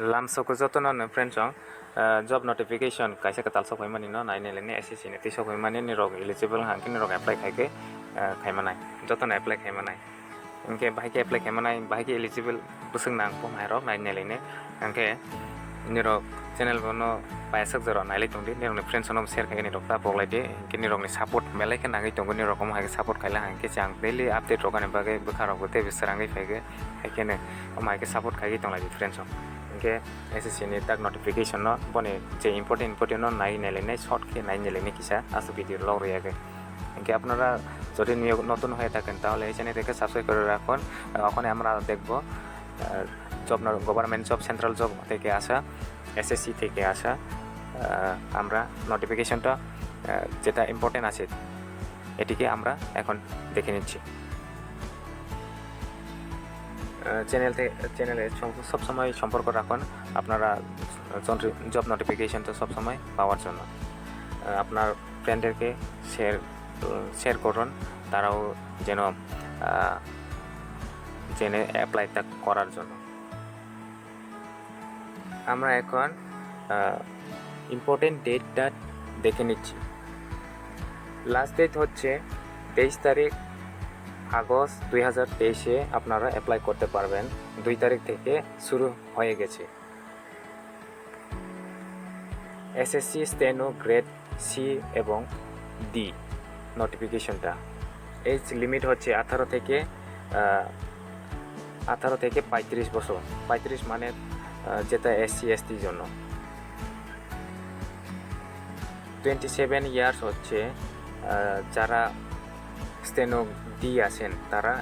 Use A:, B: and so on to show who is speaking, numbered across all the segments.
A: lamsoko jotono no friends job notification kaisa ka talsok hoimani no naineleni SSC ne tisok hoimani nirok eligible hangke nirok apply khaike khaimanai jotono apply khaimanai ingke bahike apply khaimanai bahike eligible busung nang pom hairok naineleni angke nirok channel bono paisak jaro nailai tongdi nirok friends onom share khaike nirok ta poglaide ingke nirok ni support belai ke nangai tongo nirok kom haike support khaila hangke chang daily update rokani bagai bwkha rok te swrangwi phaike haike ne om haike support khaike tonglai friends ke SSC ni tak notification no bone je important no nai nelene short ke nai nelene kisa asu video log riyage ke আপনারা যদি নতুন হয়ে থাকেন তাহলে এই চ্যানেলটাকে subscribe করে রাখুন ওখানে আমরা দেখব job government job central job থেকে আসা SSC থেকে আসা আমরা নোটিফিকেশনটা যেটা ইম্পর্টেন্ট আছে এটিকে আমরা এখন দেখে নিচ্ছি চ্যানেলে সব সময় সম্পর্ক রাখুন আপনারা জব নোটিফিকেশন তো সব সময় পাওয়ার জন্য আপনার ফ্রেন্ডদেরকে শেয়ার করুন তারাও যেন জেনে অ্যাপ্লাইটা করার জন্য আমরা এখন ইম্পর্টেন্ট ডেটটা দেখে নিচ্ছি লাস্ট ডেট হচ্ছে 23 তারিখ আগস্ট 2023-এ আপনারা অ্যাপ্লাই করতে পারবেন 2 তারিখ থেকে শুরু হয়ে গেছে SSC স্টেনো গ্রেড সি এবং ডি নোটিফিকেশনটা এজ লিমিট হচ্ছে 18 থেকে 35 বছর 35 মানে যেটা SC ST জন্য 27 ইয়ার্স হচ্ছে যারা স্টেনো ডি আছেন তারা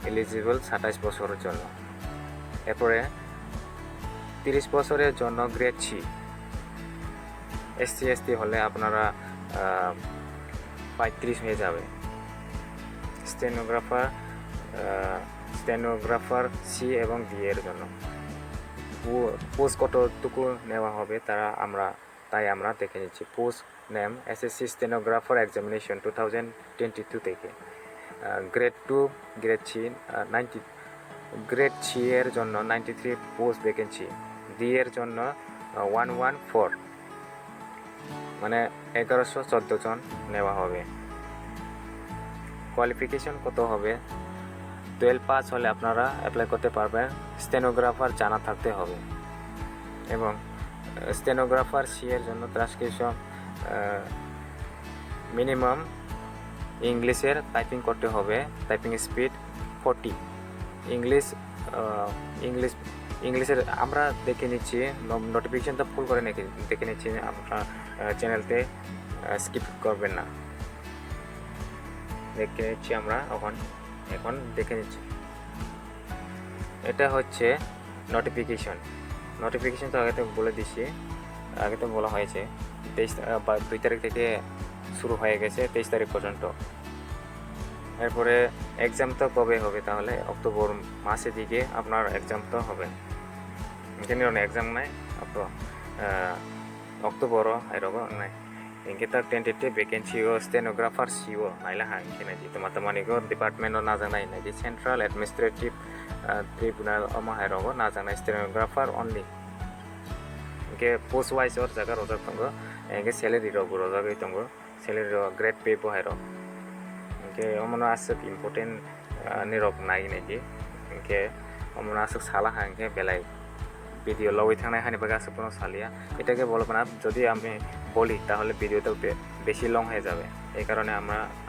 A: এলিজিবল 27 বছরের জন্য এরপরে 30 বছরের জন্য গ্রেড সি SC ST হলে আপনারা 35 হয়ে যাবে স্টেনোগ্রাফার সি এবং ডি এর জন্য পোস্ট কতটুকু নেওয়া হবে তাই আমরা দেখে নিচ্ছি post name SSC stenographer examination 2022 থেকে grade 2 grade C 90 grade C এর জন্য 93 পোস্ট ভ্যাকেন্সি ডি এর জন্য 114 মানে 1114 জন নেওয়া হবে কোয়ালিফিকেশন কত হবে 12 পাস হলে আপনারা অ্যাপ্লাই করতে পারবেন স্টেনোগ্রাফার জানা থাকতে হবে এবং স্টেনোগ্রাফার সি এর জন্য ট্রান্সক্রিপশন মিনিমাম ইংলিশের টাইপিং করতে হবে টাইপিং স্পিড 40 ইংলিশের আমরা দেখে নিচ্ছি নোটিফিকেশনটা ফুল করে দেখে নিচ্ছি আপনারা চ্যানেলতে স্কিপ করবেন না দেখে নিচ্ছি আমরা এখন দেখে নিচ্ছি এটা হচ্ছে নোটিফিকেশন তো আগে তো বলে দিচ্ছি আগে তো বলা হয়েছে 2 তারিখ থেকে শুরু হয়ে গেছে 23 তারিখ পর্যন্ত এরপরে এক্সাম তো কবে হবে তাহলে অক্টোবর মাসের দিকে আপনার এক্সাম তো হবে এখানে অনেক এক্সাম নাই অক্টোবর আইরব নাই इनके तक टेंटेटिव वैकेंसी हो स्टेनोग्राफर सी हो नाइला हां इनके नहीं तो मातमानिको डिपार्टमेंट ना जानाय नहीं सेंट्रल एडमिनिस्ट्रेटिव ट्रिब्यूनल अमा हायरगो ना जानाय स्टेनोग्राफर ओनली इनके पोस्ट वाइज और जगह रोजक तंगो इनके सैलरी रोजक तंगो सैलरी ग्रेड पे बो हायरो इनके अमनो आसक इम्पोर्टेंट निरक नाइ नहीं इनके अमनो आसक साला हां इनके बेलाय ভিডিও লই থাকনাই হানি বাগা সপনো সালিয়া এটাকে বলবো না যদি আমি বলি তাহলে ভিডিওটা বেশি লং হয়ে যাবে এই কারণে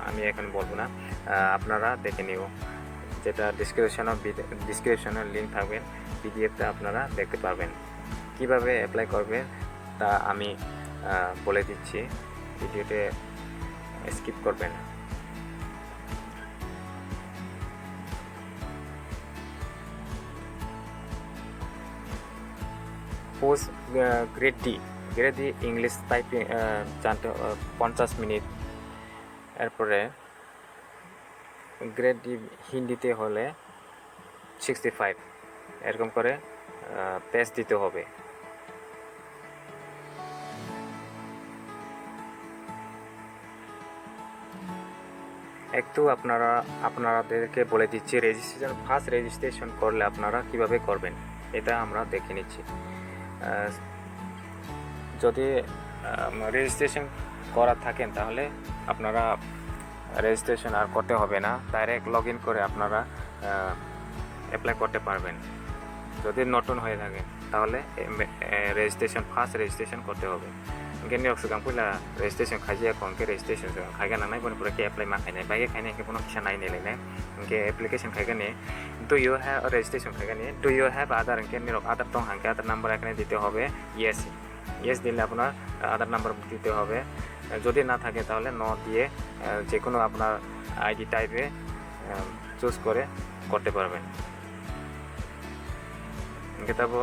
A: আমি এখন বলবো না আপনারা দেখে নিও যেটা ডেসক্রিপশনে লিংক থাকবে পিডিএফটা আপনারা দেখতে পারবেন কিভাবে অ্যাপ্লাই করবে তা আমি বলে দিচ্ছি ভিডিওতে স্কিপ করবেন না post grade D English typing জানতে 50 মিনিট এরপরে গ্রেড ডি হিন্দিতে হলে 65 এরকম করে টেস্ট দিতে হবে একটু আপনাদেরকে বলে দিচ্ছি ফার্স্ট রেজিস্ট্রেশন করলে আপনারা কিভাবে করবেন এটা আমরা দেখে নিচ্ছি যদি রেজিস্ট্রেশন করা থাকেন তাহলে আপনারা রেজিস্ট্রেশন আর করতে হবে না, ডাইরেক্ট লগ ইন করে আপনারা অ্যাপ্লাই করতে পারবেন। যদি নতুন হয়ে থাকে তাহলে ফার্স্ট রেজিস্ট্রেশন করতে হবে। इनके निरक सिगां पहिला रेजिस्ट्रेशन खाइजायाखौ इनके रेजिस्ट्रेशन खाइगा नालाय बनपुरा के एप्लाई मा खाइनाय बाइगे खाइनाय इनके बनो किसा नायनाय लायनाय इनके एप्लीकेशन खाइगा ने डू यू हैव रेजिस्ट्रेशन खाइगा ने डू यू हैव आधार इनके निरक आधार दं हांके आधार नाम्बार এখানে দিতে হবে ইয়েস ইয়েস দিলে আপনার আধার নাম্বার দিতে হবে। যদি না থাকে তাহলে ন দিয়ে যে কোনো আপনার আইডি টাইপে চুজ করে করতে পারবেন। इनके तब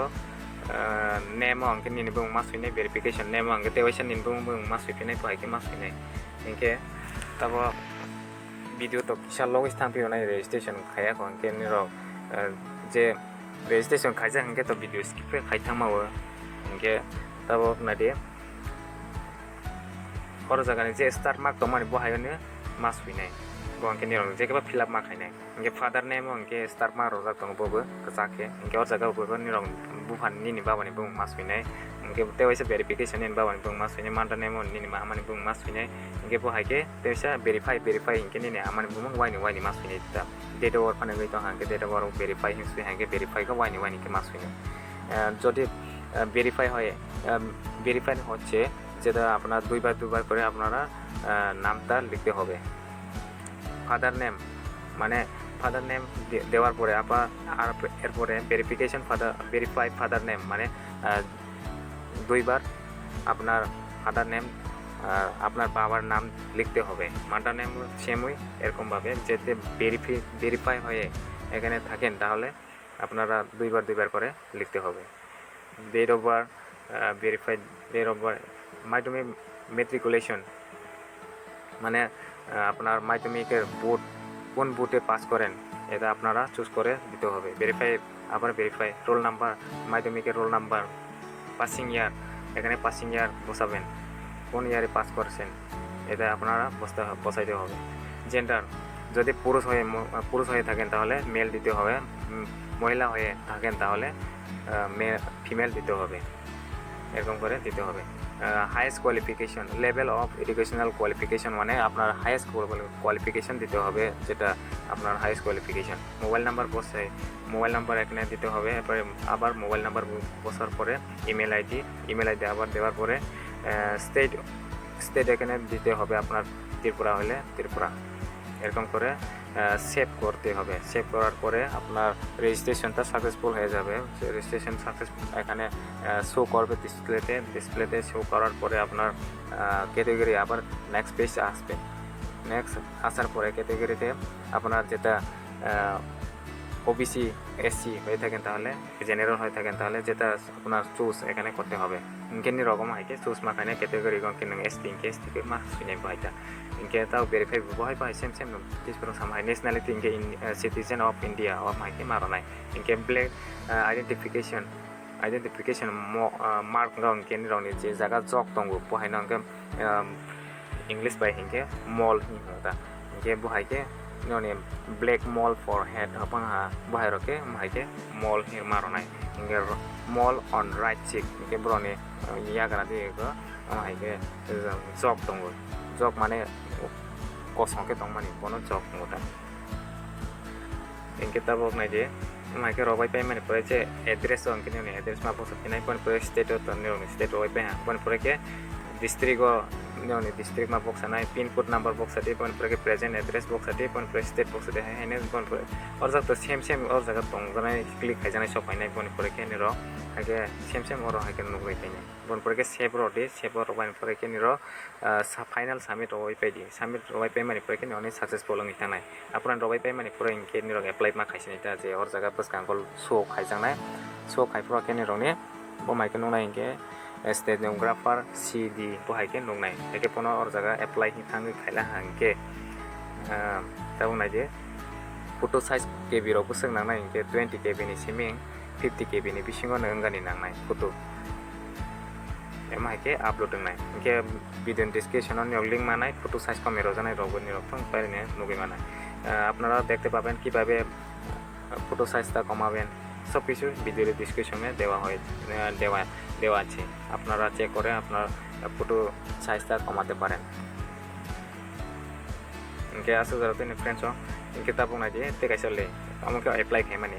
A: नेम अंके निनि बुं मास फैनाय वेरिफिकेशन नेम अंके तेवाइसा निनि बुं मास फैनाय पाइके मास फैनाय इनके तब भिडियो तो किसा लगे स्थान फैनाय रेजिस्ट्रेशन खाया को अंके निरक जे रेजिस्ट्रेशन खाइजा अंके तो भिडियो स्किप खाइथां मावो इनके तब नादि और जगानि जे स्टार्ट मार्क तो माने बहायनो मास फैनाय अंके निरक जेकेबा फिल अप मा खाइनाय इनके फादर नेम अंके स्टार्ट मार्क रजak दं बबो जाके इनके और जगह बबो निरक बुफान निनि बाबानि बुं मास फैनाय इनके तेवाइसा वेरिफिकेशन निनि बाबानि बुं मास फैनाय मान्डा नेम निनि माहामानि बुं मास फैनाय इनके बहायके तेवाइसा वेरीफाई इनके निनि आमानि बुं वाइनि मास फैनाय दा डेट अफ बर्थ फाने गई तो हांके डेट अफ बर्थ वेरीफाई हिंसु हांके वेरीफाई का वाइनि के मास फैनाय যদি वेरीफाई হয় वेरीफाई হচ্ছে যেটা আপনারা দুইবার করে আপনারা নামটা লিখতে হবে। ফাদার নেম মানে ফাদার নেম দেওয়ার পরে আবার আর এরপরে ভেরিফাই ফাদার নেম মানে দুইবার আপনার ফাদার নেম আপনার বাবার নাম লিখতে হবে। মাদার নেম সেমই এরকমভাবে যেতে ভেরিফাই হয়ে এখানে থাকেন তাহলে আপনারা দুইবার করে লিখতে হবে। Date of birth verified date of birth মাধ্যমিক মেট্রিকুলেশন মানে আপনার মাধ্যমিকের বোর্ড কোন বুথে পাস করেন এটা আপনারা চুজ করে দিতে হবে। ভেরিফাই রোল নাম্বার মাধ্যমিকের রোল নাম্বার পাসিং ইয়ার এখানে পাসিং ইয়ার বসাবেন কোন ইয়ারে পাস করছেন এটা আপনারা বসাইতে হবে। জেন্ডার যদি পুরুষ হয়ে থাকেন তাহলে মেল দিতে হবে, মহিলা হয়ে থাকেন তাহলে ফিমেল দিতে হবে, এরকম করে দিতে হবে। Highest qualification level of educational qualification মানে আপনার হাইয়েস্ট কোয়ালিফিকেশন দিতে হবে, যেটা আপনার হাইয়েস্ট কোয়ালিফিকেশন। মোবাইল নাম্বার বসে মোবাইল নাম্বার এখানে দিতে হবে, এরপরে আবার মোবাইল নাম্বার বসার পরে ইমেল আইডি আবার দেওয়ার পরে স্টেট এখানে দিতে হবে আপনার ত্রিপুরা হলে ত্রিপুরা, এরকম করে সেভ করতে হবে। সেভ করার পরে আপনার রেজিস্ট্রেশনটা সাকসেসফুল হয়ে যাবে। রেজিস্ট্রেশন সাকসেসফুল এখানে শো করবে ডিসপ্লেতে শো করার পরে আপনার ক্যাটেগরি আবার নেক্সট পেজ আসবে। নেক্সট আসার পরে ক্যাটেগরিতে আপনার যেটা ওবিসি এসসি হয়ে থাকেন তাহলে জেনারেল হয়ে থাকেন তাহলে যেটা আপনার চুজ এখানে করতে হবে। ইনকে রকম হাইকে চুজ মাখানে ক্যাটেগরি গংকে নং এসটি ইনকে এসটিকে মাস সুইনাই বাহাইতা इनके ताव वेरीफाई बहाय सेम तीसपुर सामहाय नेशनलिटी इनके सिटीजन ऑफ इंडिया ऑफ माइके मारनाय इनके ब्लैक आइडेंटिफिकेशन मार्क गाव इनके निरावनि जे जागा जक दंगो बहायनो इनके इंग्लिश बाय इनके मॉल हिंदा इनके बहायके नोने ब्लैक मॉल फॉर हेड अपहा बहाय रके माइके मॉल हि मारनाय इनके मॉल ऑन राइट चीक इनके ब्रोने यागना दिगो माइके जक दंगो जक माने कौशल दं माने कोनो जक मोटा इनके तब नाइजे माइके रबाय पाय माने परे जे एड्रेस अंके ने एड्रेस मा बस पिनाय पन परे स्टेट तो ने स्टेट रबाय पाय पन परे के डिस्ट्रिक्ट ने डिस्ट्रिक्ट मा बक्स नाय पिन कोड नंबर बक्स आते पन परे के प्रेजेंट एड्रेस बक्स आते पन परे स्टेट बक्स आते हैने पन परे और जक तो सेम और जगह दं जनाय क्लिक खायजानाय सफायनाय पन परे के निरो हागे सेम और हागे नुगै पायनाय पन परे के सेव रदे सेव रबाय परे के निरो फाइनल सबमिट रबाय पायदि सबमिट रबाय पाय माने परे के ने सक्सेसफुल नङै थानाय आपन रबाय पाय माने परे इनके निरो एप्लाई मा खायसिनाय ता जे और जगह बस कांगल शो खायजानाय शो खायफ्रा के निरो ने बो माइके नङै इनके स्टेनोग्राफर CD बहायके नङै एके पनो और जगह एप्लाई हि थाङै खायला हांके ताउ नायजे फोटो साइज केबि रो बुसं नांनाय इनके 20 KB नि सिमिं 50 KB नि बिसिङो नंगानि नांनाय फोटो एमाइके आपलोड नाय इनके भिडियो डिसक्रिपशन नि लिंक मानाय फोटो साइज कमेरो जानाय रबनि रफां पायने नुगै मानाय আপনারা দেখতে পাবেন কিভাবে ফটো সাইজটা কমাবেন সব কিছু ভিডিওর ডিসক্রিপশনে দেওয়া দেওয়া আছে, আপনারা চেক করে আপনার ফটো সাইজটা কমাতে পারেন। इनके आसु जरूरत नहीं फ्रेंड्स हो इनके ताबू ना जी ते कैसे ले हमके अप्लाई खाइमानी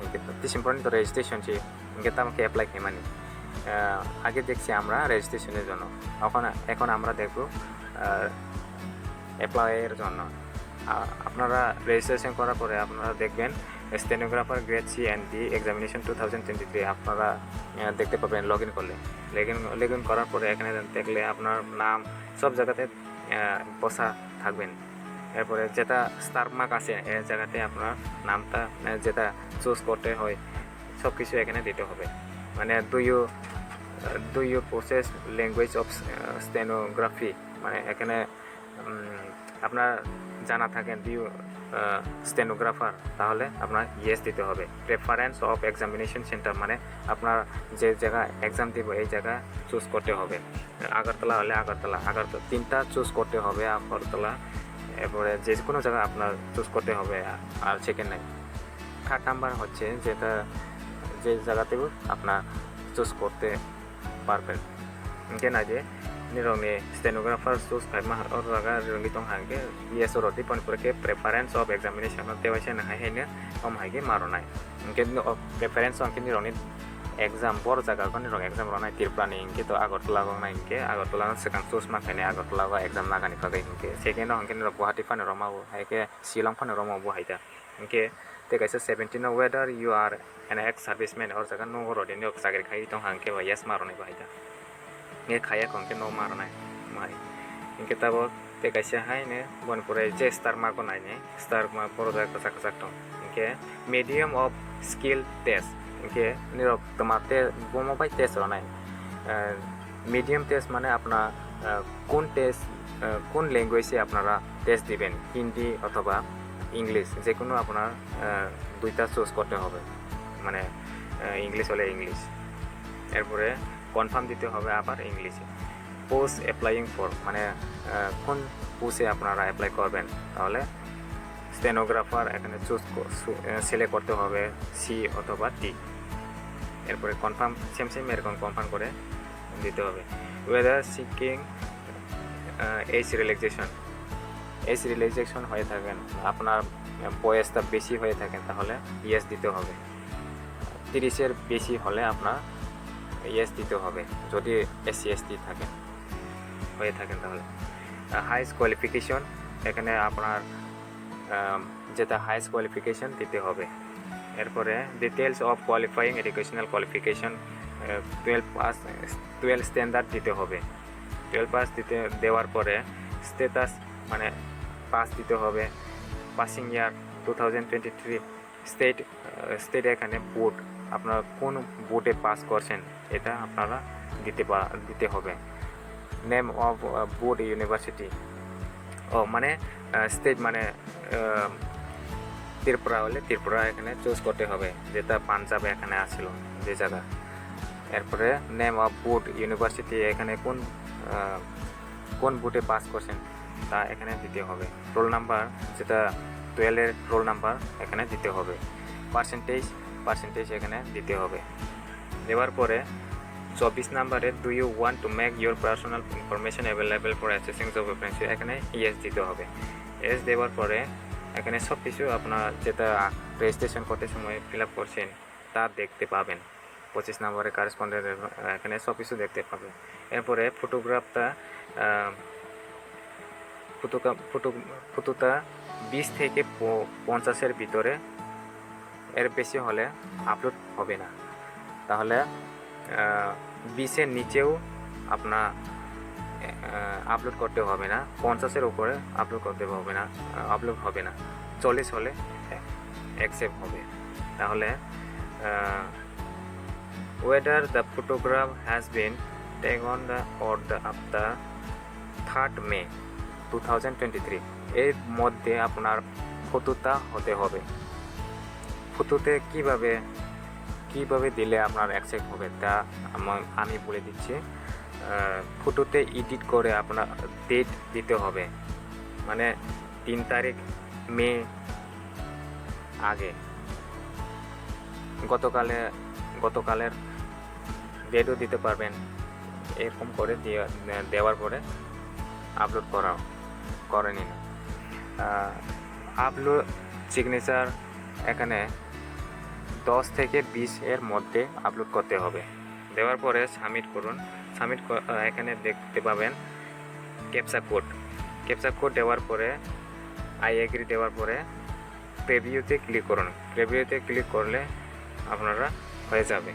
A: इनके तो सिंपल तो रेजिस्ट्रेशन चाहिए इनके ताबू के अप्लाई खाइमानी आगे देखছি আমরা রেজিস্ট্রেশনের জন্য এখন আমরা দেখব অ্যাপ্লাইয়ের জন্য। আপনারা রেজিস্ট্রেশন করার পরে আপনারা দেখবেন stenographer grade C and D examination 2023 আপনারা দেখতে পাবেন লগইন করলে। লগইন করার পরে এখানে দেখলে আপনার নাম সব জায়গাতে বসা থাকবেন। এরপরে যেটা স্টার মার্ক আছে এই জায়গাতে আপনার নামটা যেটা চুজ করতে হয় সব কিছু এখানে দিতে হবে। মানে do you process language of stenography, মানে এখানে আপনার জানা থাকেন ডু ইউ স্টেনোগ্রাফার, তাহলে আপনার ইয়েস দিতে হবে। প্রেফারেন্স অফ এক্সামিনেশন সেন্টার, মানে আপনার যে জায়গায় এক্সাম দিব এই জায়গা চুজ করতে হবে। আগরতলা হলে আগরতলা তিনটা চুজ করতে হবে আগরতলা, এরপরে যে কোনো জায়গা আপনার চুজ করতে হবে আর সেকেন্ড নাই। থার্ড নাম্বার হচ্ছে যেটা যে জায়গাতেও আপনার চুজ করতে পারবেন। কেনা যে nirokni stenographer chus kaima or raga rongi tong hange yes or di pon pore ke preference of examination te waise na hai ne om hage maronai ke preference on ke nirokni exam bor jaga ko nirok exam ronai TRIPURA ni ke to agortla go nai ke agortla second chus ma khane agortla go exam na gani pagai ke second on ke nirok guwahati phane roma bo hai ke shillong phane roma bo haida ke te kaise 17 whether you are an ex serviceman or jaga no ro den yok sagir khai tong hange ba yes maronai ba haida ये खाया कौन के no मारना है मारी इनके तब ते कैसे है ने बन पूरे जे स्टार मार्क को नहीं ने स्टार मार्क पर उधर कसा कसा तो इनके मीडियम ऑफ स्किल टेस्ट इनके निरोक तमाते वो मोबाइल टेस्ट रहना है मीडियम टेस्ट माने अपना कौन लैंग्वेज से अपना टेस्ट दिबेन हिंदी अथवा इंग्लिश जे कोनो अपना दुईटा चूज करते होबे माने इंग्लिश होले इंग्लिश एरपरे কনফার্ম দিতে হবে আবার ইংলিশে। পোস্ট অ্যাপ্লাইং ফর মানে কোন পোস্টে আপনারা অ্যাপ্লাই করবেন, তাহলে স্টেনোগ্রাফার এখানে চুজ সিলেক্ট করতে হবে সি অথবা টি। এরপরে কনফার্ম সেম এরকম কনফার্ম করে দিতে হবে। ওয়েদার সিকিং এজ রিল্যাক্সেশন হয়ে থাকেন, আপনার বয়সটা বেশি হয়ে থাকেন তাহলে ইয়েস দিতে হবে। 30-এর বেশি হলে আপনার ইয়েস দিতে হবে যদি SC ST হয়ে থাকেন তাহলে। হাইস্ট কোয়ালিফিকেশন এখানে আপনার যেটা হাইস্ট কোয়ালিফিকেশন দিতে হবে। এরপরে details of qualifying educational qualification 12 standard দিতে হবে। 12 পাস দেওয়ার পরে স্ট্যাটাস মানে পাস দিতে হবে। পাসিং ইয়ার 2023 স্টেট এখানে বোর্ড আপনারা কোন বোর্ডে পাস করছেন এটা আপনারা দিতে হবে। নেম অফ বোর্ড ইউনিভার্সিটি মানে স্টেট মানে ত্রিপুরা হলে ত্রিপুরা এখানে চুজ করতে হবে, যেটা পাঞ্জাবে এখানে আসছিল যে জায়গা। এরপরে নেম অফ বোর্ড ইউনিভার্সিটি এখানে কোন বোর্ডে পাস করছেন তা এখানে দিতে হবে। রোল নাম্বার যেটা 12-এর রোল নাম্বার এখানে দিতে হবে। পার্সেন্টেজ এখানে দিতে হবে। দেওয়ার পরে 24 নাম্বারে do you want to make your personal information available for assessing job vacancy এখানে ইয়েস দিতে হবে। ইয়েস দেওয়ার পরে এখানে সব কিছু আপনার যেটা রেজিস্ট্রেশন করতে সময় ফিল আপ করছেন তা দেখতে পাবেন। 25 নম্বরে কারেসপন্ডেন্ট এখানে সব কিছু দেখতে পাবেন। এরপরে ফটোটা 20 থেকে 50-এর ভিতরে, এর বেশি হলে আপলোড হবে না। তাহলে 20-এর নিচেও আপনার আপলোড করতে হবে না, 50-এর উপরে আপলোড হবে না। 40 হলে অ্যাকসেপ্ট হবে। তাহলে whether the photograph has been taken after 3rd May 2023 এর মধ্যে আপনার ফটোটা হতে হবে। ফটোতে কিভাবে দিলে আপনার অ্যাকসেপ্ট হবে তা আমি বলে দিচ্ছি। ফটোতে এডিট করে আপনার ডেট দিতে হবে, মানে 3 তারিখ মে গতকালের ডেটও দিতে পারবেন। এরকম করে দেওয়ার পরে আপলোড করে নিন। আপলোড সিগনেচার এখানে 10 থেকে 20 এর মধ্যে আপলোড করতে হবে। দেওয়ার পরে সাবমিট করুন। এখানে দেখতে পাবেন ক্যাপচা কোড দেওয়ার পরে আই এগ্রি দেওয়ার পরে প্রিভিউতে ক্লিক করুন। প্রিভিউতে ক্লিক করলে আপনারা হয়ে যাবে।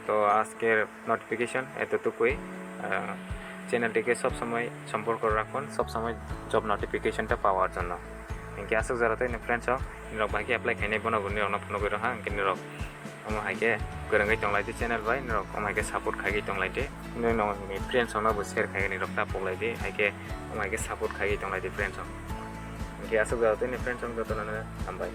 A: তো আজকের নোটিফিকেশন এতটুকুই। চ্যানেলটিকে সবসময় সম্পর্ক রাখুন, সবসময় জব নোটিফিকেশনটা পাওয়ার জন্য। ইনকে আসুক যারাতে friends nirok bahai apply khainai bono guni onok nugui roha inke nirok omo haike gorangai tonglai channel bai nirok omo haike support khagi tonglai de no ni friends ono bo share khagi nirok ta poglai de haike omo haike support khagi tonglai de friends inke asuk jaote ni friends jotono hambai।